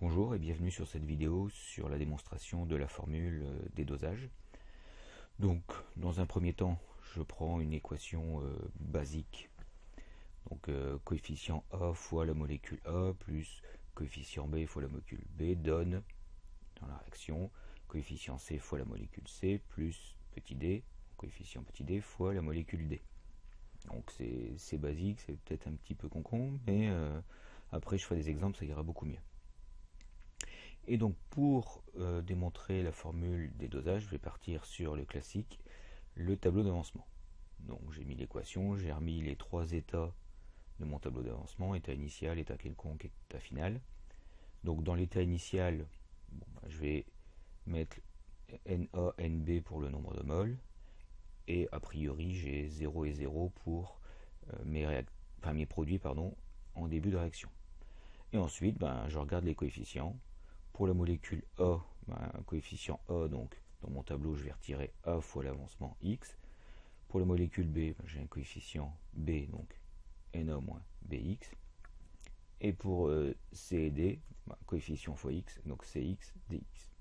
Bonjour et bienvenue sur cette vidéo sur la démonstration de la formule des dosages. Donc, dans un premier temps, je prends une équation basique. Donc, coefficient A fois la molécule A plus coefficient B fois la molécule B donne, dans la réaction, coefficient C fois la molécule C plus petit d, coefficient petit d fois la molécule D. Donc, c'est basique, c'est peut-être un petit peu concombre, mais après je ferai des exemples, ça ira beaucoup mieux. Et donc pour démontrer la formule des dosages, je vais partir sur le classique, le tableau d'avancement. Donc j'ai mis l'équation, j'ai remis les trois états de mon tableau d'avancement, état initial, état quelconque, état final. Donc dans l'état initial, je vais mettre Na, Nb pour le nombre de moles, et a priori j'ai 0 et 0 pour mes produits en début de réaction. Et ensuite, je regarde les coefficients. Pour la molécule A, un coefficient A, donc dans mon tableau, je vais retirer A fois l'avancement X. Pour la molécule B, j'ai un coefficient B, donc Na moins Bx. Et pour C et D, coefficient fois X, donc Cx, Dx.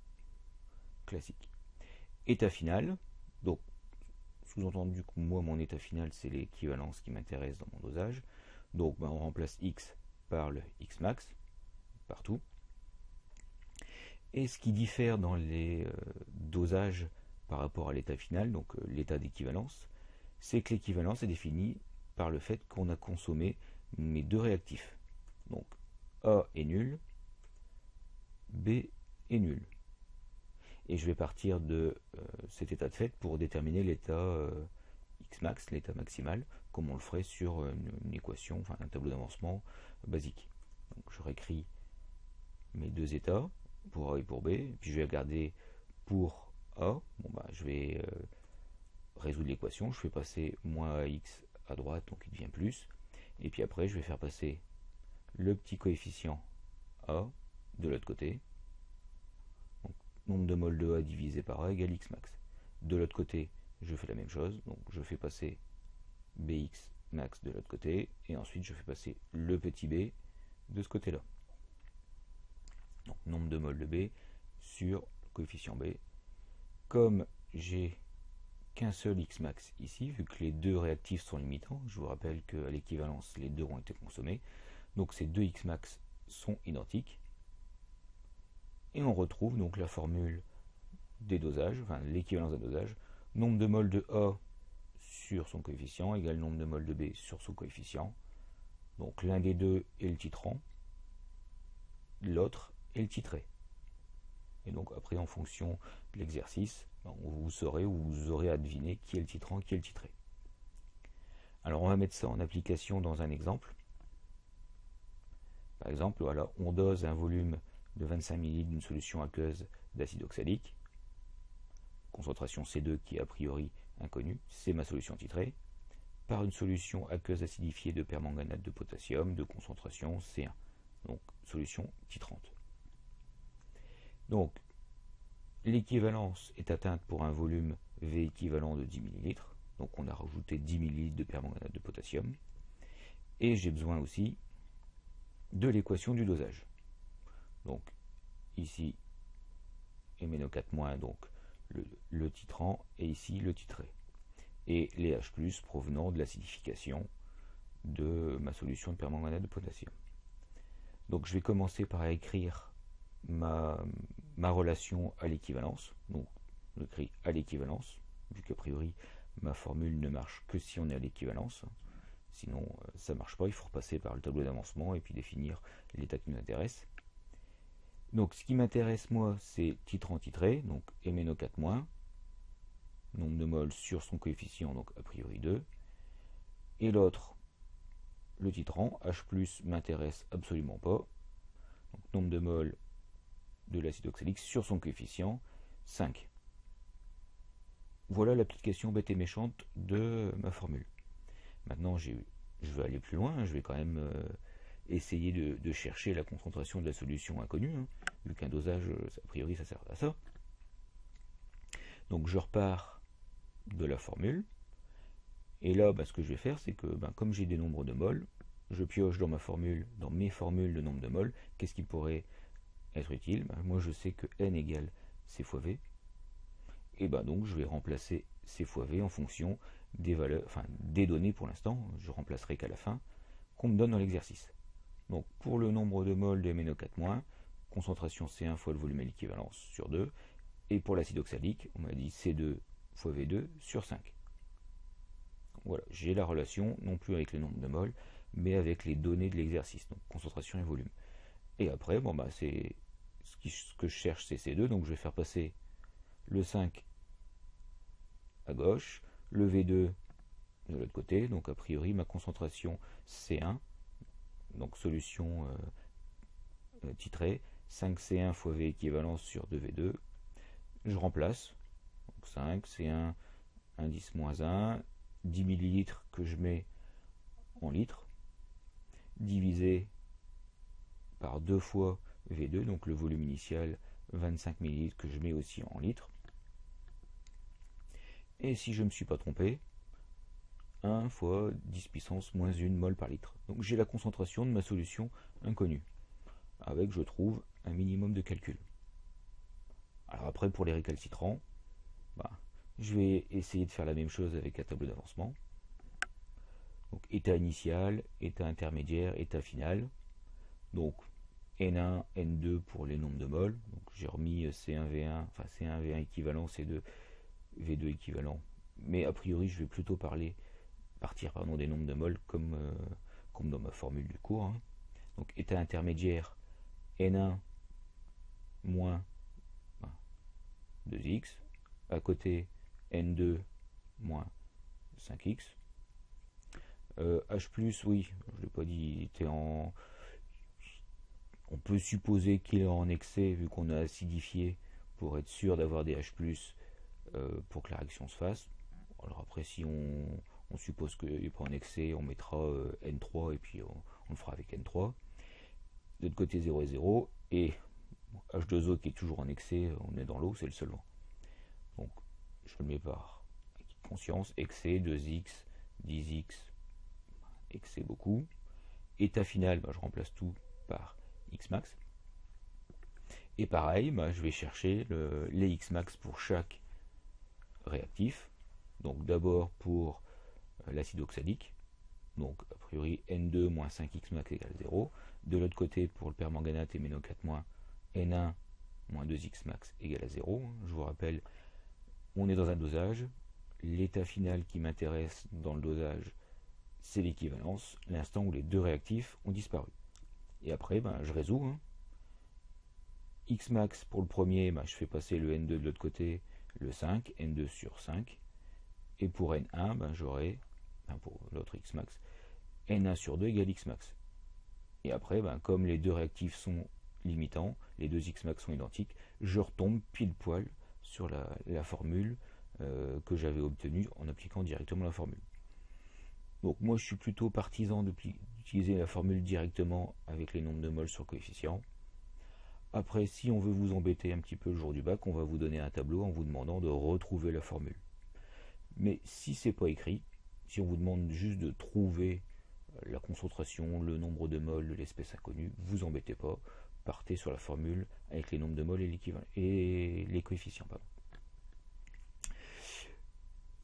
Classique. État final, donc sous-entendu que moi, mon état final, c'est l'équivalence qui m'intéresse dans mon dosage. Donc on remplace X par le X max, partout. Et ce qui diffère dans les dosages par rapport à l'état final, donc l'état d'équivalence, c'est que l'équivalence est définie par le fait qu'on a consommé mes deux réactifs. Donc A est nul, B est nul. Et je vais partir de cet état de fait pour déterminer l'état X max, l'état maximal, comme on le ferait sur une équation, enfin un tableau d'avancement basique. Donc je réécris mes deux états, pour A et pour B, puis je vais regarder pour A, je vais résoudre l'équation, je fais passer moins AX à droite, donc il devient plus, et puis après je vais faire passer le petit coefficient A de l'autre côté, donc nombre de moles de A divisé par A égale X max. De l'autre côté, je fais la même chose, donc je fais passer Bx max de l'autre côté, et ensuite je fais passer le petit b de ce côté-là. Donc nombre de moles de B sur coefficient B. Comme j'ai qu'un seul X max ici, vu que les deux réactifs sont limitants, je vous rappelle qu'à l'équivalence, les deux ont été consommés, donc ces deux X max sont identiques. Et on retrouve donc la formule des dosages, enfin l'équivalence des dosages, nombre de moles de A sur son coefficient égale nombre de moles de B sur son coefficient. Donc l'un des deux est le titrant, l'autre est le titré. Et donc après, en fonction de l'exercice, vous saurez ou vous aurez à deviner qui est le titrant, qui est le titré. Alors on va mettre ça en application dans un exemple. Par exemple, voilà, on dose un volume de 25 ml d'une solution aqueuse d'acide oxalique, concentration C2 qui est a priori inconnue, c'est ma solution titrée, par une solution aqueuse acidifiée de permanganate de potassium de concentration C1, donc solution titrante. Donc, l'équivalence est atteinte pour un volume V équivalent de 10 ml. Donc, on a rajouté 10 ml de permanganate de potassium. Et j'ai besoin aussi de l'équation du dosage. Donc, ici, MnO4-, donc le titrant, et ici le titré. Et les H+, provenant de l'acidification de ma solution de permanganate de potassium. Donc, je vais commencer par écrire ma relation à l'équivalence. Donc j'écris à l'équivalence, vu qu'a priori ma formule ne marche que si on est à l'équivalence. Sinon ça ne marche pas, il faut repasser par le tableau d'avancement et puis définir l'état qui nous intéresse. Donc ce qui m'intéresse moi, c'est titrant titré, donc MnO4-, nombre de moles sur son coefficient, donc a priori 2. Et l'autre, le titrant, H+, m'intéresse absolument pas. Donc nombre de moles de l'acide oxalique sur son coefficient 5. Voilà l'application bête et méchante de ma formule. Maintenant, je vais aller plus loin, je vais quand même essayer de chercher la concentration de la solution inconnue, vu qu'un dosage, a priori, ça sert à ça. Donc je repars de la formule, et là, ce que je vais faire, c'est que, comme j'ai des nombres de moles, je pioche dans ma formule, dans mes formules de nombre de moles, qu'est-ce qui pourrait être utile? Moi je sais que n égale c fois v, et donc je vais remplacer c fois v en fonction des valeurs, enfin des données pour l'instant, je remplacerai qu'à la fin, qu'on me donne dans l'exercice. Donc pour le nombre de moles de MnO4-, concentration C1 fois le volume à l'équivalence sur 2, et pour l'acide oxalique, on m'a dit C2 fois V2 sur 5. Voilà, j'ai la relation non plus avec les nombres de moles, mais avec les données de l'exercice, donc concentration et volume. Et après, c'est ce que je cherche, c'est C2, donc je vais faire passer le 5 à gauche, le V2 de l'autre côté, donc a priori ma concentration C1, donc solution titrée, 5C1 fois V équivalence sur 2V2, je remplace, donc 5, C1, indice moins 1, 10 millilitres que je mets en litres, divisé par 2 fois V2, donc le volume initial 25 millilitres que je mets aussi en litres. Et si je ne me suis pas trompé, 1 fois 10 puissance moins 1 mol par litre. Donc j'ai la concentration de ma solution inconnue, avec, je trouve, un minimum de calcul. Alors après, pour les récalcitrants, je vais essayer de faire la même chose avec un tableau d'avancement. Donc état initial, état intermédiaire, état final. Donc N1, N2 pour les nombres de moles. Donc j'ai remis C1V1, enfin C1V1 équivalent, C2 V2 équivalent. Mais a priori, je vais plutôt partir des nombres de moles comme dans ma formule du cours. Donc état intermédiaire, N1 moins 2x. À côté, N2 moins 5x. H+, oui, je ne l'ai pas dit, il était en... On peut supposer qu'il est en excès vu qu'on a acidifié pour être sûr d'avoir des H+, pour que la réaction se fasse. Alors après, si on suppose qu'il n'est pas en excès, on mettra N3 et puis on le fera avec N3. De l'autre côté, 0 et 0. Et H2O qui est toujours en excès, on est dans l'eau, c'est le solvant. Donc, je le mets par conscience, excès, 2x, 10x, excès beaucoup. État final, je remplace tout par xmax. Et pareil, je vais chercher les xmax pour chaque réactif. Donc d'abord pour l'acide oxalique, donc a priori N2 moins 5x max égale 0. De l'autre côté, pour le permanganate et MnO4-, N1 moins 2x max égale à 0. Je vous rappelle, on est dans un dosage. L'état final qui m'intéresse dans le dosage, c'est l'équivalence, l'instant où les deux réactifs ont disparu. Et après, je résous. X max pour le premier, je fais passer le N2 de l'autre côté, le 5, N2 sur 5. Et pour N1, j'aurai, pour l'autre X max, N1 sur 2 égale X max. Et après, comme les deux réactifs sont limitants, les deux X max sont identiques, je retombe pile poil sur la formule que j'avais obtenue en appliquant directement la formule. Donc moi je suis plutôt partisan d'utiliser la formule directement avec les nombres de moles sur coefficient. Après, si on veut vous embêter un petit peu le jour du bac, on va vous donner un tableau en vous demandant de retrouver la formule. Mais si c'est pas écrit, si on vous demande juste de trouver la concentration, le nombre de moles de l'espèce inconnue, vous embêtez pas, partez sur la formule avec les nombres de moles et les coefficients.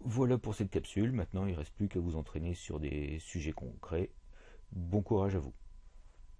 Voilà pour cette capsule. Maintenant, il ne reste plus qu'à vous entraîner sur des sujets concrets. Bon courage à vous.